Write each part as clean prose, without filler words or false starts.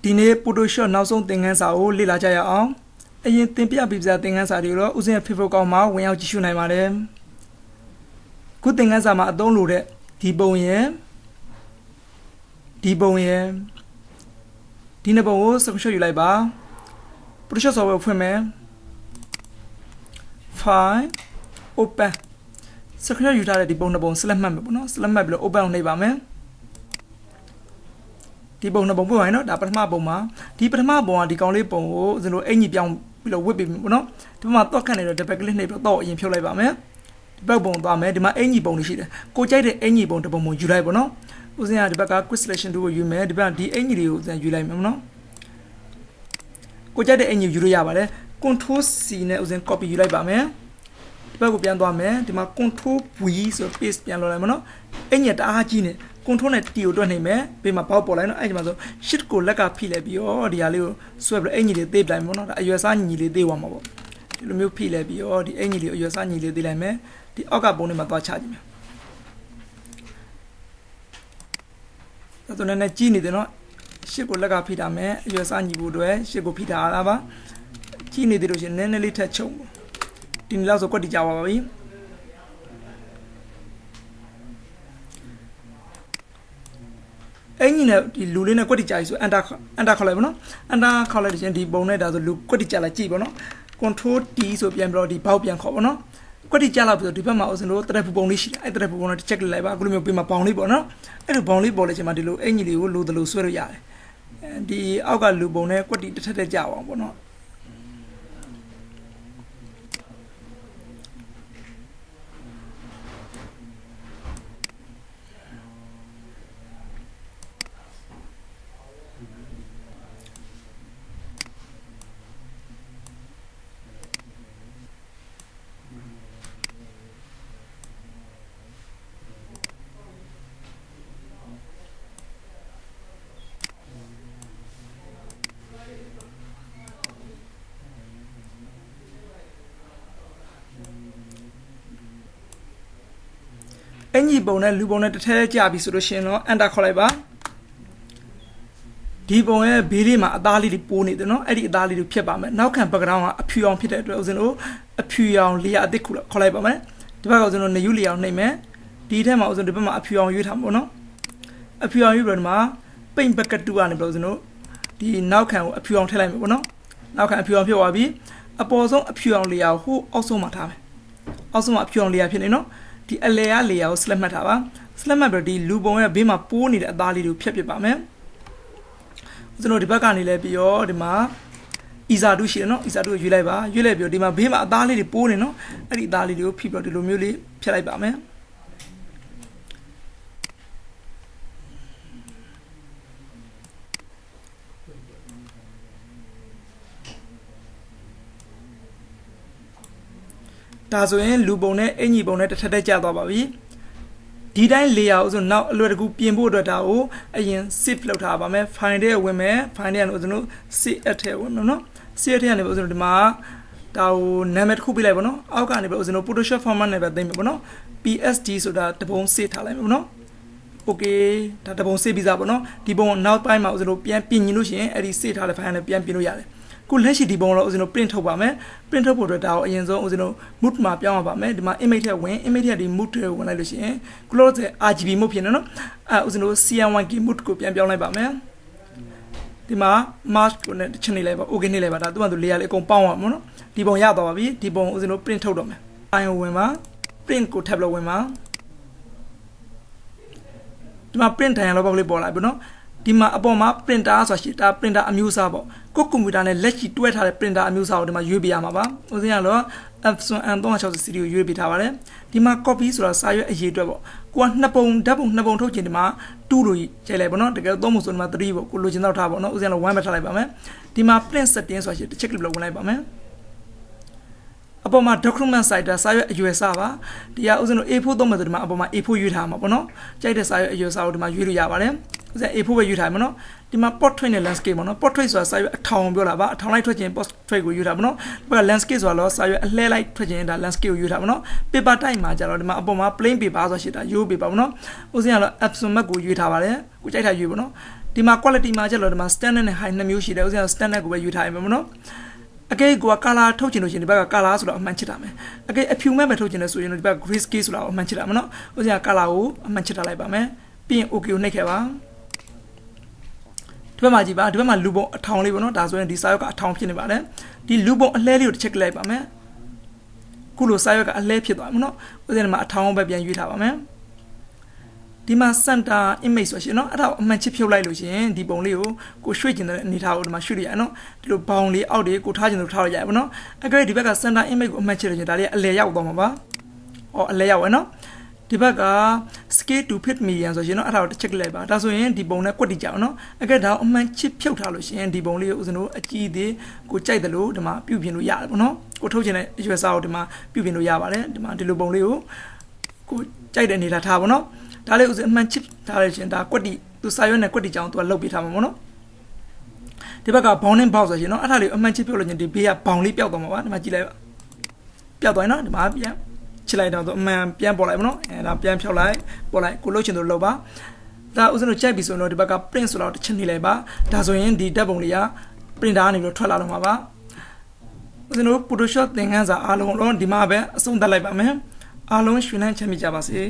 ဒီနေ့ပိုတိုရှော့နောက်ဆုံးသင်ခန်းစာကိုလေ့လာကြရအောင်အရင်သင်ပြပြီးပြသင်ခန်းစာတွေတော့ဥစဉ် Facebook ကောင်မှာဝင်ရောက်ကြည့်ရှုနိုင်ပါတယ်ခုသင်ခန်းစာမှာအသုံးလိုတဲ့ဒီပုံရဲ့ဒီနှစ်ပုံကို screenshot ယူလိုက်ပါ Photoshop software ဖွင့်မယ် File Open screenshot ယူထားတဲ့ဒီပုံနှစ်ပုံ select မှတ်မယ်ပေါ့နော် select မှတ်ပြီးတော့ open လုပ်နေပါမယ်ဒီပုံနှစ်ပုံပွင့်သွားရင်နော်ဒါပထမပုံမှာဒီပထမပုံကဒီကောင်လေးပုံကိုကျွန်တော်အင်ကြီးပြောင်းပြီးတော့ဝစ်ပြီးပေါ့နော်ဒီမှာတော့ခတ်နေတော့ double click နှိပ်ပြီးတော့အရင်ဖြုတ်လိုက်ပါမယ်ဒီဘက်ပုံသွားမယ်ဒီမှာအင်ကြီးပုံတွေရှိတယ်ကိုကြိုက်တဲ့အင်ကြီးပုံတစ်ပုံပုံယူလိုက်ပေါ့နော်ဦးစင်းကဒီဘက်က quick selection tool ကိုယူမယ်ဒီဘက်ဒီအင်ကြီးတွေကိုယူလိုက်မယ်ပေါ့နော်ကိုကြိုက်တဲ့အင်ကြီးယူလို့ရပါတယ် control C နဲ့ဦးစင်း copy ယူလိုက်ပါမယ်ဒီဘက်ကိုပြန်သွားမယ်ဒီမှာ control V ဆို paste ပြန်လုပ်လိုက်မယ်နော်အင်ကြီးတအားကြီးနေcontrol နဲ့ T ကိုတွက်နေမယ်ပြီးမှပေါက်ပေါ်လိုက်နော်အဲ့ဒီမှာဆို shift ကိုလက်ကဖိလိုက်ပြီးတော့ဒီဟာလေးကိုဆွဲပြီးအင်ကြီးလေးသေးလိုက်မယ်နော်ဒါအရွယ်စားညီလေးသေးသွားမှာပေါ့ဒီလိုမျိုးဖိလိုက်ပြီးတော့ဒီအင်ကြီးလေးအရွယ်စားညီလေးသေးလိုက်မယ်ဒီအောက်ကပုံလေးမှာသွားချကြည့်မယ်ဒါဆိုလည်းကြီးနေတယ်နော် shift ကိုလက်ကဖိထားမယ်အရွယ်စားညီဖို့အတွက် shift ကိုဖိထားရတာပါကြီးနေသေးလို့ရှိရင်နည်းနည်းလေးထက်ချုံဒီနေ့လောက်ဆိုကွက်တီကြပါပါပြီအင်ကြီးနဲ့ဒီလူလေးနဲ့ကွက်တီကြပြီဆိုအန်တာခေါက်လိုက်ပါနော်အန်တာခေါက်လိုက်ရင်ဒီပုံနဲ့ဒါဆိုလူကွက်တီကြလိုက်ကြည့်ပါနော် control T ဆိုပြန်ပြီးတော့ဒီဘောက်ပြန်ခေါ်ပါနော်ကွက်တီကြလောက်ပြီးတော့ဒီဘက်မှာဦးစင်တို့တရက်ပူပုံလေးရှိတယ်အဲ့တရက်ပူပုံနဲ့ check လိုက်ပါအခုလိုမျိုးပြင်မှာဘောင်လေးပေါ့နော်အဲ့လိုဘောင်လေးပေါ်လိုက်ချိန်မှာဒီလိုအင်ကြီးလေးကိုလိုသလိုဆွဲလို့ရတယ်ဒီအောက်ကလူပုံနဲ့ကွက်တီတစ်ထက်ထက်ကြအောင်ပေါ့နော်အင်ကြီးပုံနဲ့လူပုံနဲ့တစ်ထက်ကြပြီဆိုလို့ရှိရင်တော့အန်တာခေါ်လိုက်ပါဒီပုံရဲ့ဘေးလေးမှာအသားလေးတွေပိုးနေတယ်နော်အဲ့ဒီအသားလေးတွေဖြစ်ပါမယ်နောက်ခံ background ကအဖြူအောင်ဖြစ်တဲ့အတွက်ဦးဇင်းတို့အဖြူအောင်လေးရအသစ်ခုခေါ်လိုက်ပါမယ်ဒီဘက်ကဦးဇင်းတို့နေယူလေးအောင်နှိမ့်မယ်ဒီထက်မှာဦးဇင်းတို့ဒီဘက်မှာအဖြူအောင်ရွေးထားမှာပေါ့နော်အဖြူအောင်ရွေးပြီးတော့ဒီမှာပိတ်ဘက်ကတူကနေပြီးဦးဇင်းတို့ဒီနောက်ခံကိုအဖြူအောင်ထည့်လိုက်မယ်ပေါ့နော်နောက်ခံအဖြူအောင်ဖြစ်သွားပြီအပေါ်ဆုံးအဖြူအောင်လေးရကိုဟိုအောက်ဆုံးမှာထားမယ်အောက်ဆုံးမှာအဖြူအောင်လေးရဖြစ်နေနော်ဒီအလဲရလေယာကို select မှတ်ထားပါ select မှတ်ပြီးဒီလူပုံရဲ့ဘေးမှာပိုးနေတဲ့အသားလေးတွေကိုဖြတ်ပစ်ပါမယ်ကျွန်တော်ဒီဘက်ကနေလဲပြီးတော့ဒီမှာ 𝐒𝐫 ရှိတယ်နော် 𝐒𝐫 ကိုရွေးလိုက်ပါရွေးလိုက်ပြီးတော့ဒီမှာဘေးမှာအသားလေးတွေပိုးနေနော်အဲ့ဒီအသားလေးတွေကိုဖိပြီးတော့ဒီလိုမျိုးလေးဖြတ်လိုက်ပါမယ်ဒါဆိုရင်လူပုံနဲ့အင်ကြီးပုံနဲ့တစ်ထက်တည်းကျသွားပါပြီဒီတိုင်း layer ကိုဆိုနောက်အလွယ်တကူပြင်ဖို့အတွက်ဒါကိုအရင် save လုပ်ထားပါမယ် file ထဲဝင်မယ် file ထဲကနေဦးဇင်းတို့ save ထဲဝင်မယ်နော် save ထဲကနေဦးဇင်းတို့ဒီမှာဒါကိုနာမည်တစ်ခုပေးလိုက်ပါနော်အောက်ကနေပဲဦးဇင်းတို့ Photoshop format နဲ့ပဲသိမ်းမယ်ပေါ့နော် PSD ဆိုတာတပုံ save ထားလိုက်မယ်ပေါ့နော် okay ဒါတပုံ save ပြီးသားပေါ့နော်ဒီပုံနောက်ပိုင်းမှာဦးဇင်းတို့ပြန်ပြင်ရင်လို့ရှိရင်အဲ့ဒီ save ထားတဲ့ file နဲ့ပြန်ပြင်လို့ရတယ်ကိုလက်ရှိဒီပုံတော့ဦးဇင်းတို့ print ထုတ်ပါမယ် print ထုတ်ဖို့အတွက်ဒါကိုအရင်ဆုံးဦးဇင်းတို့ mood မှာပြောင်းရပါမယ်ဒီမှာ image ထဲဝင် image ထဲဒီ mood ထဲဝင်လိုက်လို့ရှိရင် close RGB mood ဖြစ်နေနော်ဦးဇင်းတို့ 𝐶𝐿𝐻𝐾 mood ကိုပြန်ပြောင်းလိုက်ပါမယ်ဒီမှာ mask ကိုနဲ့တစ်ချက်နေလိုက်ပါ okay နေလိုက်ပါဒါသူ့မှာသူ layer လေးအကုန်ပေါင်းအောင်ပေါ့နော်ဒီပုံရသွားပါပြီဒီပုံဦးဇင်းတို့ print ထုတ်တော့မယ်အိုင်ဝင်ပါ print ကို tab လို့ဝင်ပါဒီမှာ print ထိုင်ရလောက်ပေါက်လေးပေါ်လာပြီနော်ဒီမှာအပေါ်မှာ printer ဆိုတာရှိတာ printer အမျိုးအစားပေါ့ကိုကွန်ပျူတာနဲ့လက်ရှိတွဲထားတဲ့ printer အမျိုးအစားကိုဒီမှာရွေးပေးရမှာပါဦးစင်းကတော့ Epson M360 series ကိုရွေးပေးထားပါတယ်ဒီမှာ copy ဆိုတာစာရွက်အရေးအတွက်ပေါ့ကိုကနှစ်ပုံဓာတ်ပုံနှစ်ပုံထုတ်ချင်ဒီမှာ2လို့ကြိုက်လိုက်ပေါ့နော်တကယ်သုံးဖို့ဆိုဒီမှာ3ပေါ့ကိုလိုချင်တော့ထားပေါ့နော်ဦးစင်းကတော့1ပဲထားလိုက်ပါမယ်ဒီမှာ print setting ဆိုတာရှိတစ်ချက် click လုပ်ဝင်လိုက်ပါမယ်အပေါ်မှာ document citer စာရွက်အရွယ်အစားပါဒီကဦးဇင်းတို့ A4 သုံးမယ်ဆိုဒီမှာအပေါ်မှာ A4 ရွေးထားမှာပေါ့နော်ကြိုက်တဲ့စာရွက်အရွယ်အစားကိုဒီမှာရွေးလို့ရပါတယ်ဦးဇင်း A4 ပဲရွေးထားမှာနော်ဒီမှာ portrait နဲ့ landscape ပေါ့နော် portrait ဆိုတာစာရွက်အထောင်ပြောတာပါအထောင်လိုက်ထွက်ခြင်း portrait ကိုရွေးထားပါနော်ဒီက landscape ဆိုတာတော့စာရွက်အလှဲလိုက်ထွက်ခြင်းဒါ landscape ကိုရွေးထားပါနော် paper type မှာကျတော့ဒီမှာအပေါ်မှာ plain paper ဆိုတာရှိတာရိုး paper ပေါ့နော်ဦးဇင်းကတော့ Epson Mac ကိုရွေးထားပါတယ်ကိုကြိုက်တာရွေးပေါ့နော် ဒီမှာ quality မှာကျတော့ဒီမှာ standard နဲ့ high နှစ်မျိုးရှိတယ်ဥစဉ် standard ကိုပဲယူထားရမယ်မနော်အကဲကိုက color ထုတ်ချင်လို့ရှိရင်ဒီဘက်က color ဆိုတော့အမှန်ချစ်တာမယ်အကဲအဖြူမဲ့ပဲထုတ်ချင်တယ်ဆိုရင်ဒီဘက် gray scale ဆိုတာကိုအမှန်ချစ်တာမနော်ဥစဉ် color ကိုအမှန်ချစ်ထားလိုက်ပါမယ်ပြီးရင် okay ကိုနှိပ်ခဲ့ပါဒီဘက်မှာကြည့်ပါဒီဘက်မှာလူပုံအထောင်လေးပေါ့နော်ဒါဆိုရင်ဒီစာရွက်ကအထောင်ဖြစ်နေပါတယ်ဒီလူပုံအလဲလေးကိုတစ်ချက်လိုက်ပါမယ်ခုလိုစာရွက်ကအလဲဖြစ်သွားပြီနော်ဥစဉ်မှာအထောင်ပဲပြန်ရွေးထားပါမယ်ဒီမှာ center image ဆိုရှင်เนาะအဲ့ဒါကိုအမှန်ချစ်ဖြုတ်လိုက်လို့ရှင်ဒီပုံလေးကိုရွှေ့ကျင်တဲ့အနေထားကိုဒီမှာရွှေ့ရအောင်เนาะဒီလိုဘောင်လေးအောက်တွေကိုထားကျင်လို့ထားရရပါเนาะအကယ်ဒီဘက်က center image ကိုအမှန်ချစ်လို့ရှင်ဒါလေးအလဲရောက်သွားမှာပါအလဲရောက်ရเนาะဒီဘက်က scale to fit million ဆိုရှင်เนาะအဲ့ဒါကိုတစ်ချက်လိုက်ပါဒါဆိုရင်ဒီပုံနဲ့ကွက်တိကြအောင်เนาะအကယ်ဒါအမှန်ချစ်ဖြုတ်ထားလို့ရှင်ဒီပုံလေးကိုဥစဉ်တို့အကြည့်သေးကိုကြိုက်တယ်လို့ဒီမှာပြုပြင်လို့ရတယ်ပေါ့เนาะကိုထုတ်ချင်တဲ့အရွယ်စားကိုဒီမှာပြုပြင်လို့ရပါတယ်ဒီမှာဒီလိုပုံလေးကိုကြိုက်တဲ့အနေထားထားပါเนาะဒါလေးဥစဉ်အမှန်ချစ်ထားရရှင်ဒါကွက်တိသူစာရွက်နဲ့ကွက်တိကြောင်းသူကလုတ်ပေးထားမှာပေါ့နော်ဒီဘက်က bounding box ဆိုရှင်နော်အဲ့ဒါလေးအမှန်ချစ်ပြုတ်လို့ရှင်ဒီဘေးကဘောင်လေးပျောက်သွားမှာပါဒီမှာကြည့်လိုက်ပါပျောက်သွားရင်နော်ဒီမှာပြန်ချစ်လိုက်တော့သူအမှန်ပြန်ပေါ်လိုက်ပါနော်အဲဒါပြန်ဖြောက်လိုက်ပေါ်လိုက်ကိုလုတ်ချင်သူလုတ်ပါဒါဥစဉ်တို့ကြိုက်ပြီဆိုတော့ဒီဘက်က print ဆိုတော့တစ်ချက်နေလိုက်ပါဒါဆိုရင်ဒီဓာတ်ပုံလေးက printer ကနေပြီးထွက်လာတော့မှာပါဥစဉ်တို့ Photoshop သင်ခန်းစာအားလုံးတော့ဒီမှာပဲအဆုံးသတ်လိုက်ပါမယ်အားလုံးရွှင်လန်းချမ်းမြေ့ကြပါစေ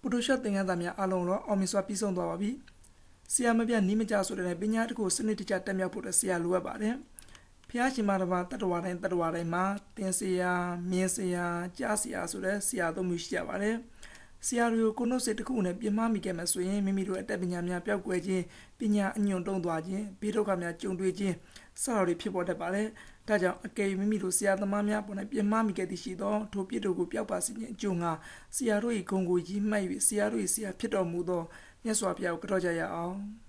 Photoshop သင်ခန်းစာများအားလုံးတော့အောင်မြင်စွာပြီးဆုံးသွားပါပြီ။ဆရာမပြနီးမကြဆိုတဲ့ပညာတစ်ခုစနစ်တကျတက်မြောက်ဖို့ဆရာလိုအပ်ပါတယ်။ဖျားရှင်မတော်တတ္တဝါတိုင်းမှာသင်ဆရာမြင်ဆရာကြားဆရာဆိုတဲ့ဆရာသုံးမျိုးရှိကြပါတယ်။ဆရာတွေကိုကိုယ်နှုတ်စိတ်တစ်ခုနဲ့ပြင်မမိခဲ့မှဆိုရင်မိမိတို့အတတ်ပညာများပျောက်ကွယ်ခြင်းပညာအညွန့်တုံးသွားခြင်းဘေးဒုက္ခများကြုံတွေ့ခြင်းစတာတွေဖြစ်ပေါ်တတ်ပါတယ်။ဒါကြောင့်အကယ်၍မိမိတို့ဆရာသမားများပေါ်၌ပြင်မမိခဲ့သည်ရှိသောထိုပြစ်တို့ကိုပျောက်ပါစေခြင်းအကျိုးငါဆရာတို့၏ဂုဏ်ကိုရည်မှတ်၍ဆရာတို့၏ဆရာဖြစ်တော်မူသောမြတ်စွာဘုရားကိုကြောက်ကြရအောင်။